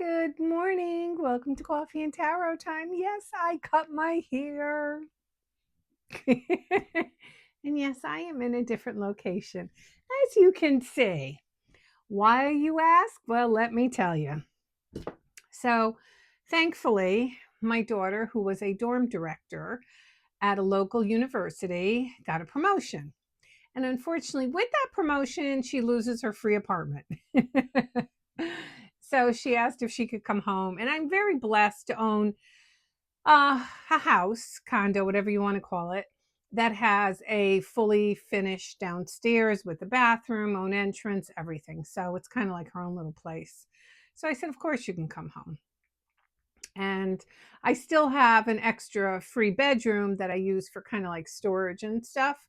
Good morning. Welcome to Coffee and Tarot time. Yes, I cut my hair. And yes, I am in a different location, as you can see. Why, you ask? Well, let me tell you. So, thankfully, my daughter, who was a dorm director at a local university, got a promotion. And unfortunately, with that promotion, she loses her free apartment. So she asked if she could come home. And I'm very blessed to own a house, condo, whatever you want to call it, that has a fully finished downstairs with the bathroom, own entrance, everything. So it's kind of like her own little place. So I said, of course you can come home. And I still have an extra free bedroom that I use for kind of like storage and stuff.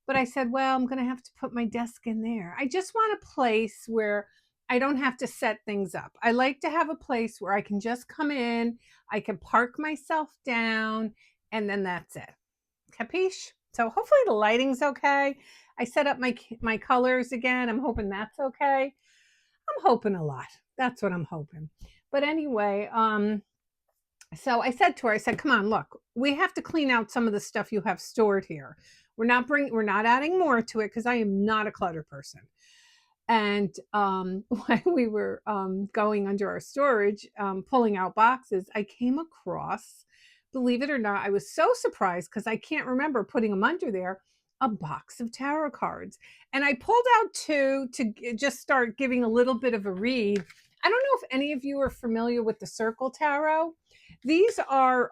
But I said, well, I'm going to have to put my desk in there. I just want a place where I don't have to set things up. I like to have a place where I can just come in, I can park myself down, and then that's it. Capiche? So hopefully the lighting's okay. I set up my colors again. I'm hoping that's okay. I'm hoping a lot. That's what I'm hoping. But anyway, so I said to her, I said, come on, look, we have to clean out some of the stuff you have stored here. We're not adding more to it because I am not a clutter person. And when we were going under our storage, pulling out boxes, I came across, believe it or not, I was so surprised because I can't remember putting them under there, a box of tarot cards. And I pulled out two to just start giving a little bit of a read. I don't know if any of you are familiar with the Circle Tarot. These are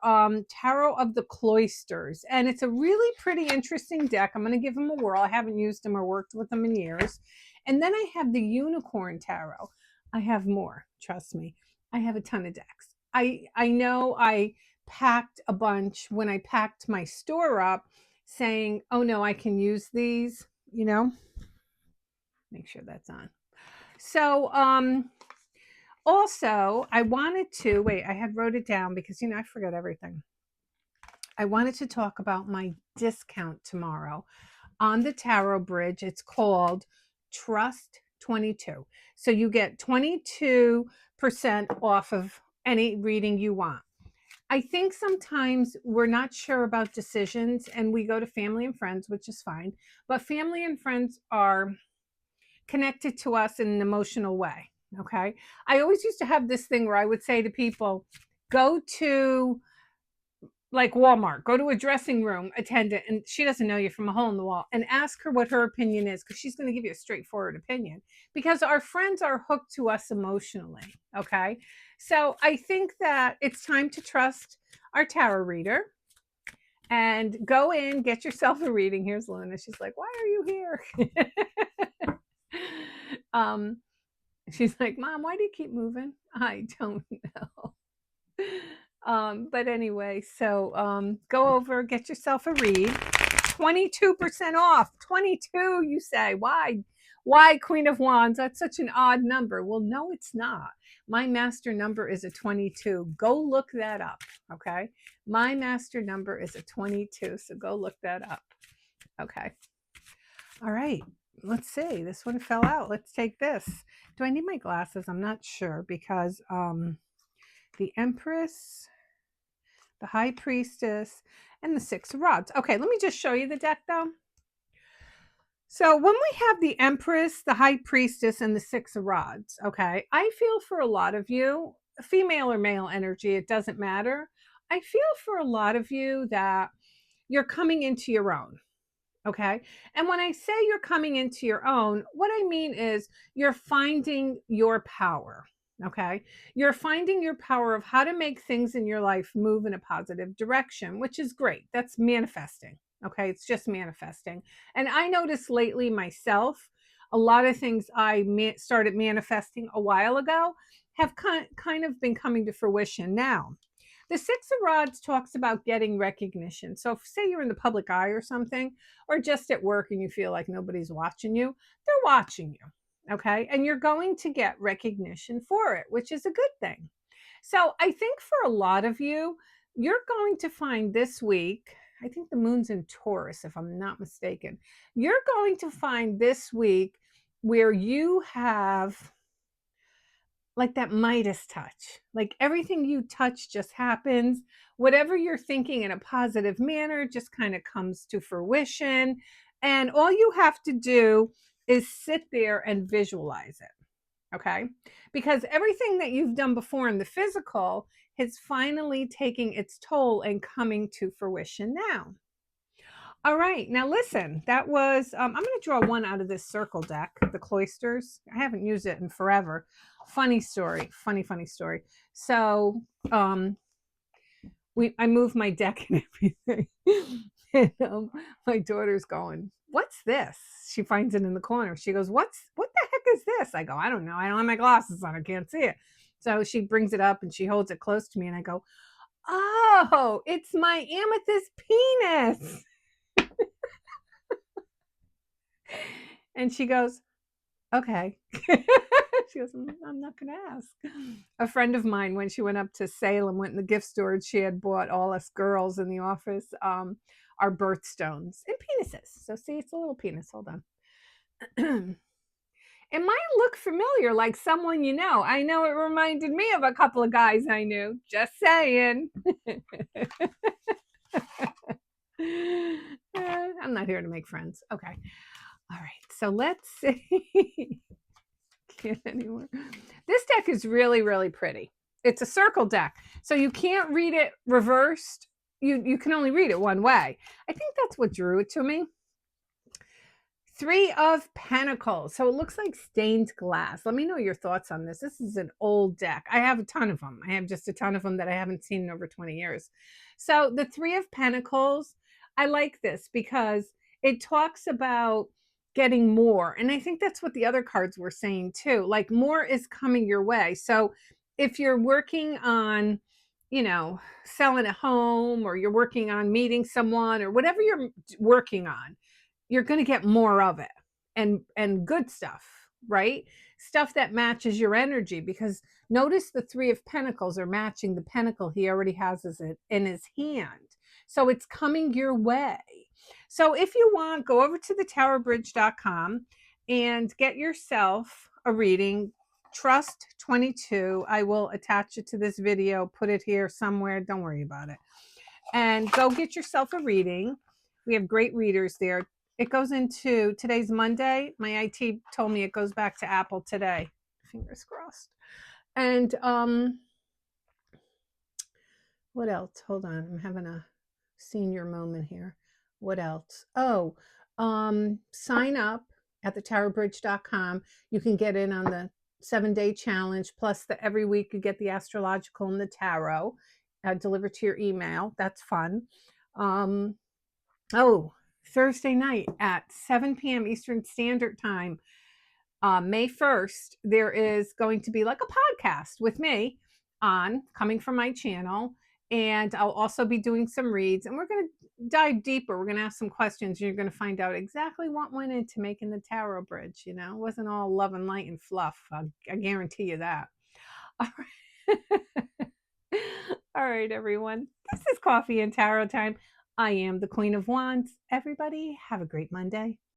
Tarot of the Cloisters, and it's a really pretty interesting deck. I'm going to give them a whirl. I haven't used them or worked with them in years. And then I have the Unicorn Tarot. I have more, trust me. I have a ton of decks. I know I packed a bunch when I packed my store up saying, oh no, I can use these, make sure that's on. So also I wanted to wait, I had wrote it down because I forget everything. I wanted to talk about my discount tomorrow on the tarot bridge. It's called Trust 22. So you get 22% off of any reading you want. I think sometimes we're not sure about decisions and we go to family and friends, which is fine, but family and friends are connected to us in an emotional way. Okay. I always used to have this thing where I would say to people, go to like Walmart, go to a dressing room attendant, and she doesn't know you from a hole in the wall, and ask her what her opinion is because she's going to give you a straightforward opinion because our friends are hooked to us emotionally. Okay. So I think that it's time to trust our tarot reader and go in, get yourself a reading. Here's Luna. She's like, why are you here? um, she's like, Mom, why do you keep moving? I don't know. But anyway, so go over, get yourself a read. 22% off. 22, you say. Why? Why Queen of Wands? That's such an odd number. Well, no, it's not. My master number is a 22. Go look that up. Okay. My master number is a 22. So go look that up. Okay. All right. Let's see. This one fell out. Let's take this. Do I need my glasses? I'm not sure because the Empress, the High Priestess, and the Six of Rods. Okay, let me just show you the deck though. So when we have the Empress, the High Priestess, and the Six of Rods, okay, I feel for a lot of you, female or male energy, it doesn't matter. I feel for a lot of you that you're coming into your own. Okay. And when I say you're coming into your own, what I mean is you're finding your power. Okay. You're finding your power of how to make things in your life move in a positive direction, which is great. That's manifesting. Okay. It's just manifesting. And I noticed lately myself, a lot of things I started manifesting a while ago have kind of been coming to fruition now. The Six of Rods talks about getting recognition. So, if, say you're in the public eye or something, or just at work and you feel like nobody's watching you, they're watching you. Okay. And you're going to get recognition for it, which is a good thing. So, I think for a lot of you, you're going to find this week, I think the moon's in Taurus, if I'm not mistaken, you're going to find this week where you have like that Midas touch. Like everything you touch just happens. Whatever you're thinking in a positive manner just kind of comes to fruition. And all you have to do is sit there and visualize it. Okay. Because everything that you've done before in the physical is finally taking its toll and coming to fruition now. All right. Now, listen, that was, I'm going to draw one out of this circle deck, the cloisters. I haven't used it in forever. Funny story. Funny story. So, I moved my deck and everything. And my daughter's going, "What's this?" She finds it in the corner. She goes, what the heck is this? I go, "I don't know. I don't have my glasses on. I can't see it." So she brings it up and she holds it close to me and I go, "Oh, it's my amethyst penis." And she goes, "Okay." She goes, "I'm not going to ask." A friend of mine, when she went up to Salem, went in the gift store, she had bought all us girls in the office our birthstones and penises. So see, it's a little penis. Hold on. It might look familiar, like someone you know. I know it reminded me of a couple of guys I knew. Just saying. I'm not here to make friends. Okay. All right. So let's see. Can't anymore. This deck is really, really pretty. It's a circle deck, so you can't read it reversed. You can only read it one way. I think that's what drew it to me. Three of Pentacles. So it looks like stained glass. Let me know your thoughts on this. This is an old deck. I have a ton of them. I have just a ton of them that I haven't seen in over 20 years. So the Three of Pentacles, I like this because it talks about getting more. And I think that's what the other cards were saying too. Like more is coming your way. So if you're working on, selling a home, or you're working on meeting someone, or whatever you're working on, you're going to get more of it, and good stuff, right? Stuff that matches your energy, because notice the Three of Pentacles are matching the pentacle he already has in his hand. So it's coming your way. So if you want, go over to the towerbridge.com and get yourself a reading. Trust 22. I will attach it to this video, put it here somewhere. Don't worry about it. And go get yourself a reading. We have great readers there. It goes into, today's Monday. My IT told me it goes back to Apple today. Fingers crossed. And what else? Hold on. I'm having a senior moment here. What else? Oh, sign up at the towerbridge.com. You can get in on the 7-day challenge, plus every week you get the astrological and the tarot delivered to your email. That's fun. Thursday night at 7 p.m. Eastern Standard Time, May 1st, there is going to be like a podcast with me coming from my channel. And I'll also be doing some reads, and we're going to dive deeper. We're going to ask some questions, and you're going to find out exactly what went into making the tarot bridge. It wasn't all love and light and fluff. I guarantee you that. All right. All right, everyone. This is Coffee and Tarot Time. I am the Queen of Wands. Everybody, have a great Monday.